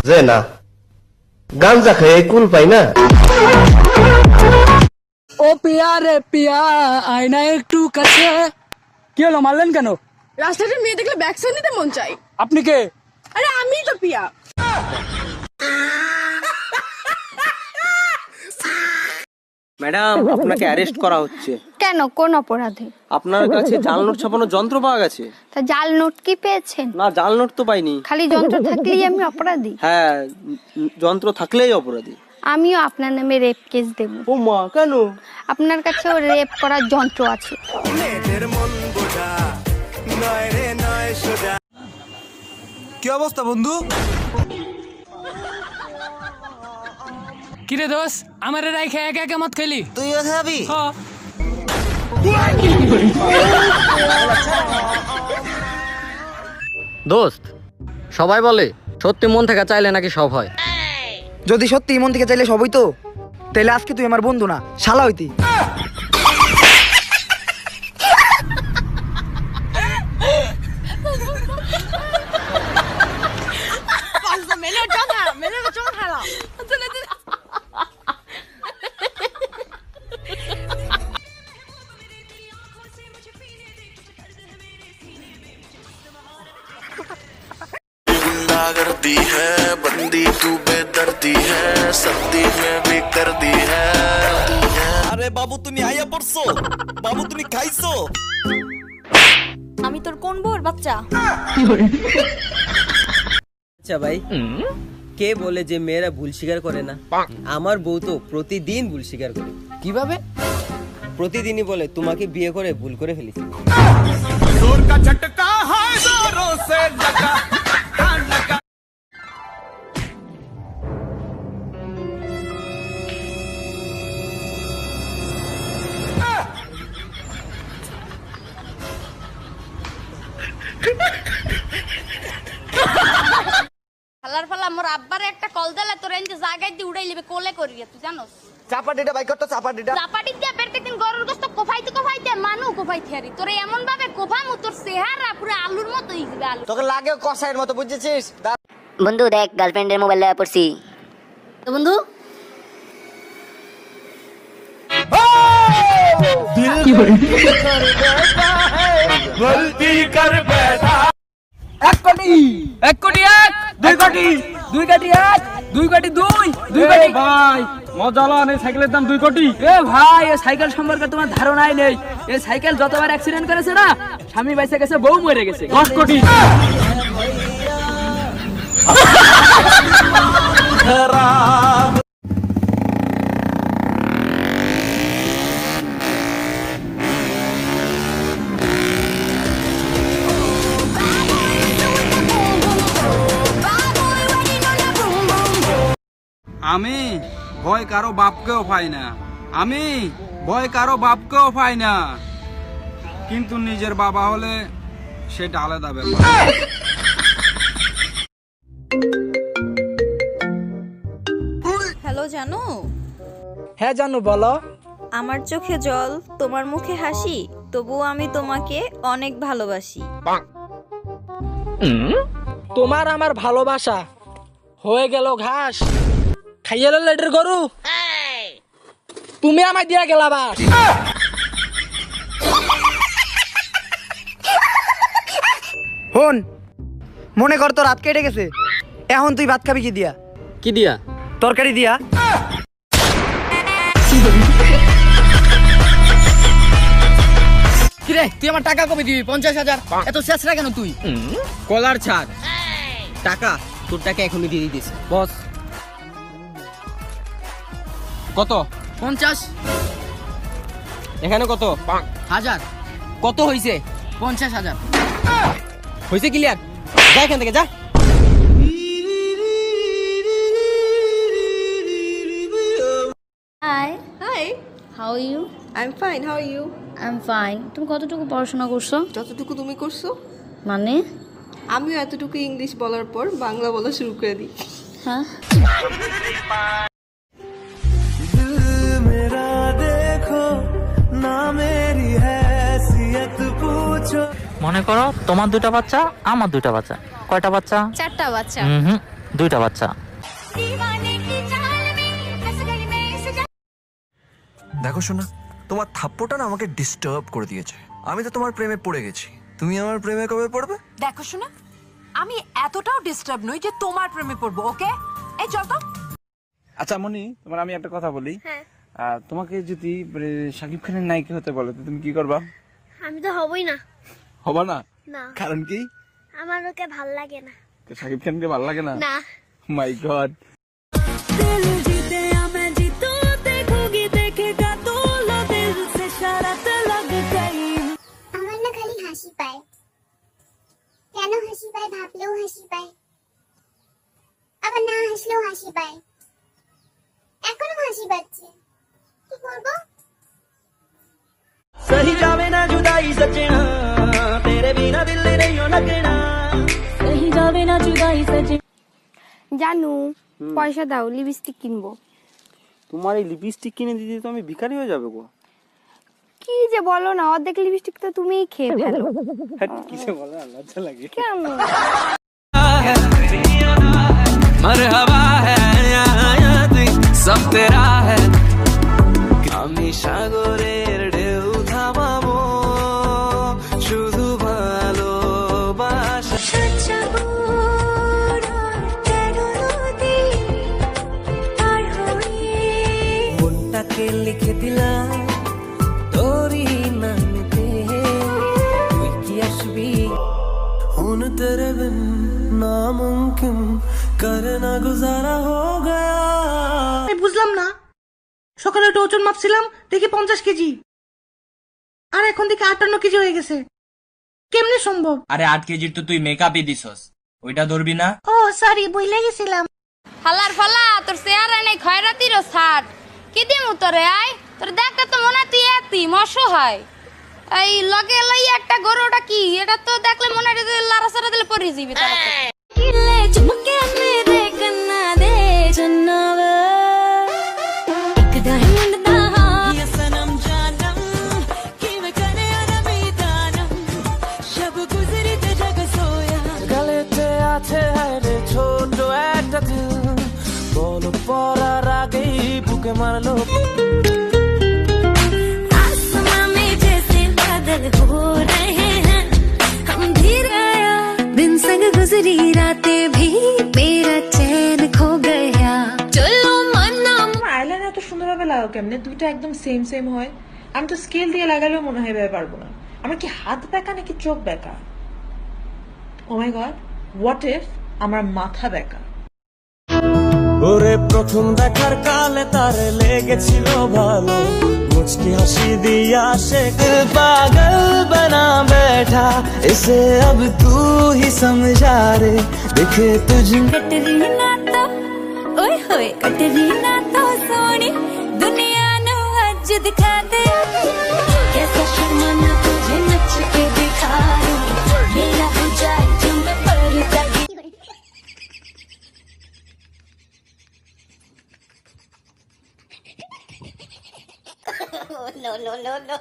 যে না গাঞ্জা খেয়ে কুল পাই না। ও পিয়া রে পিয়া আয়না একটু কাছে। কি হলো, মারলেন কেন? রাস্তাতে মেয়ে দেখলে ব্যাক সাইড নিতে মন চাই। আপনি কে? আরে আমি তো পিয়া। ম্যাডাম, আপনাকে অ্যারেস্ট করা হচ্ছে। কেন, কোন অপরাধে? আপনার কাছে জাল নোট ছাপানোর যন্ত্র পাওয়া গেছে। তা জাল নোট কি পেয়েছেন? না, জাল নোট তো পাইনি। খালি যন্ত্র থাকলেই আমি অপরাধী? হ্যাঁ, যন্ত্র থাকলেই অপরাধী। আমিও আপনার নামে রেপ কেস দেব। ও মা, কেন? আপনার কাছেও রেপ করার যন্ত্র আছে। কি অবস্থা বন্ধু? কিরে দোষ, আমার রাইখে একা একা মত খেলি? তুইও খাবি? দোস্ত, সবাই বলে সত্যি মন থেকে চাইলে নাকি সব হয়। যদি সত্যি মন থেকে চাইলে সবই তো, তাহলে আজকে তুই আমার বন্ধু না শালা হইতি। करती है बंदी तू बेदर्दी है सर्दी में भी कर दी है। আরে বাবু, তুমি আইয়া পড়ছো? বাবু, তুমি খাইছো? আমি তোর কোন বউর বাচ্চা? আচ্ছা ভাই, কে বলে যে মেয়েরা ভুল স্বীকার করে না? আমার বউ তো প্রতিদিন ভুল স্বীকার করে। কিভাবে? প্রতিদিনই বলে তোমাকে বিয়ে করে ভুল করে ফেলেছি। जोर का झटका है जोरों से लगा लगा। ফালার ফালা মোর আব্বারে একটা কল দিলে তোর এনতে জায়গায় দিয়ে উড়াই লিবে কোলে করিয়া, তুই জানোস? চাপাটিটা বাইক করতো, চাপাটিটা চাপাটি দিয়া প্রত্যেকদিন গরুর গোশত কোফাইতে কোফাইতে মানু কোফাইতে হারি। তোর এমন ভাবে কোফামু তোর চেহারা পুরো আলুর মতো হই যাবে। আলু তোকে লাগে কষাইয়ের মতো, বুঝেছিস? বন্ধু দেখ, গার্লফ্রেন্ডের মোবাইল লয়ে পড়ছি। তো বন্ধু এক কোটি, এক কোটি এক, দুই কোটি, দুই কোটি এক, দুই কোটি দুই, দুই কোটি। ভাই মজা হলো, এই সাইকেলের দাম 2 কোটি। এ ভাই, এই সাইকেল সম্পর্কে তোমার ধারণাই নেই। এই সাইকেল যতবার অ্যাক্সিডেন্ট করেছে না, স্বামী বাইসে গেছে, বউ মরে গেছে। 10 কোটি। আমি ভয় কারো বাপকেও পাই না, আমি ভয় কারো বাপকেও পাই না, কিন্তু নিজের বাবা হলে সেটা আলাদা ব্যাপার। হ্যালো জানো, হ্যাঁ জানো, বলো। আমার চোখে জল, তোমার মুখে হাসি, তবুও আমি তোমাকে অনেক ভালোবাসি। তোমার আমার ভালোবাসা হয়ে গেল ঘাস, খাইয়ে লেটের গরু, তুমি আমায় দিয়া গেলা বাস। হন, মনে কর তোর রাত কেটে গেছে, এখন তুই ভাত খাবি কি দিয়া? কি দিয়া? তরকারি দিয়া। কিরে, তুই আমার টাকা কবে দিবি? 50,000। এত শেষরা কেন তুই? কলার ছাড়, টাকা তোর টাকা এখনই দিয়ে দিতেছি। বস কত? 50 এখানে কত? হাজার। কত হইছে? 50,000 হইছে ক্লিয়ার, যা এখান থেকে যা। Hi hi, how are you? I am fine, how are you? I am fine. তুমি কতটুকু পড়াশোনা করছো? যতটুকু তুমি করছো। মানে? আমিও এতটুকু ইংলিশ বলার পর বাংলা বলা শুরু করে দিই। হ্যাঁ, মনে করো তোমার 2টা বাচ্চা, আমার 2টা বাচ্চা। কয়টা বাচ্চা? 4টা বাচ্চা। 2টা বাচ্চা। দেখো শোনা, তোমার থাপ্পড়টা না আমাকে ডিস্টার্ব করে দিয়েছে। আমি তো তোমার প্রেমে পড়ে গেছি, তুমি আমার প্রেমে কবে পড়বে? দেখো শোনা, আমি এতটাও ডিস্টার্ব নই যে তোমার প্রেমে পড়বো। ওকে, এই চল তো। আচ্ছা মনি, তোমার আমি একটা কথা বলি। তোমাকে যদি শাকিব খানের নায়িকা হতে বলে তো তুমি কি করবা? আমি তো হবই না। হবা না? না। কারণ কি? আমার ওকে ভাল লাগে না। শাকিব খানকে ভালো লাগে না? না। মাই গড। আমার না খালি হাসি পায়। কেন হাসি পায় ভাবলেও হাসি পায়, আবার না হাসলেও হাসি পায়। এখনো হাসি পাচ্ছে, কি করবো? सही जावे ना जुदाई सजना, तेरे बिना दिल नहीं लगना। सही जावे ना जुदाई सजना। জানু, পয়সা দাও, লিপস্টিক কিনবো। তোমার এই লিপস্টিক কিনে দিতে তো আমি ভিখারি হয়ে যাবে গো। কি যে বলো না, অর্ধেক লিপস্টিক তো তুমিই খেয়ে ফেলো। কিসে বলো, লজ্জা লাগে। কেন? मरहबा है सब तेरा है। আমি সাগরের ঢেউ থামাবো, শুধু ভালোবাসা। মনটাকে লিখে দিলাম তোরই নামতে, তুই কি আসবি? हुन तेरे बिन नामुमकिन करना गुजारा हो गया। আমি বুঝলাম না, সকালে একটু ওজন মাপছিলাম, দেখি 50 কেজি, আর এখন দেখি 58 কেজি হয়ে গেছে। কেমনে সম্ভব? আরে 8 কেজির তো তুই মেকআপই দিছস, ওইটা ধরবি না? ও সরি, বইলে গেছিলাম। হালার ফালা, তোর চেহারা নেই খয়রাতির ছাট। কি দিমু তোরে? আয় তোর দেখতে তো মনে তুই এতি মশো হয়। এই লগে লই একটা গরুটা কি, এটা তো দেখলে মনে হয় লারা সারা দিলে পড়ে যাবি। কিলে চুমকে মেরে কন্না দে জন্নাবে, এক ডায়মন্ড দা ये सनम जानम কিবে করে আরবি দানম, সব গুজরি তে জগ সোয়া। গলেতে আছে রে ছোট একটা দিল, বলো পরার আগেই বুকে মারলো। हो रहे हैं हम धीरे, दिन संग गुजरी रातें भी मेरा चैन खो गया। चलो मना। আইলাইনার এত সুন্দরভাবে লাগাও কেমনে? দুটো একদম সেম সেম হয়। আমি তো স্কেল দিয়ে লাগালেও মনে হয় ভেবে পারবো না। আমার কি হাত বেঁকা নাকি চোখ বেঁকা? ও মাই গড, হোয়াট ইফ আমার মাথা বেঁকা? ওরে প্রথম দেখার কালে তারে লেগেছিল ভালো, মুচকি হাসি দিয়া সে পাগল बना बैठा, इसे अब तू ही समझा रे, देखे तुझ कटरीना तो ओए होए, कटरीना तो सोनी दुनिया ने आज दिखा दे। कैसा शर्माना तुझे नच के दिखा दूं, मेरा हो जाए जो मैं पर्दा। No, no, no, no.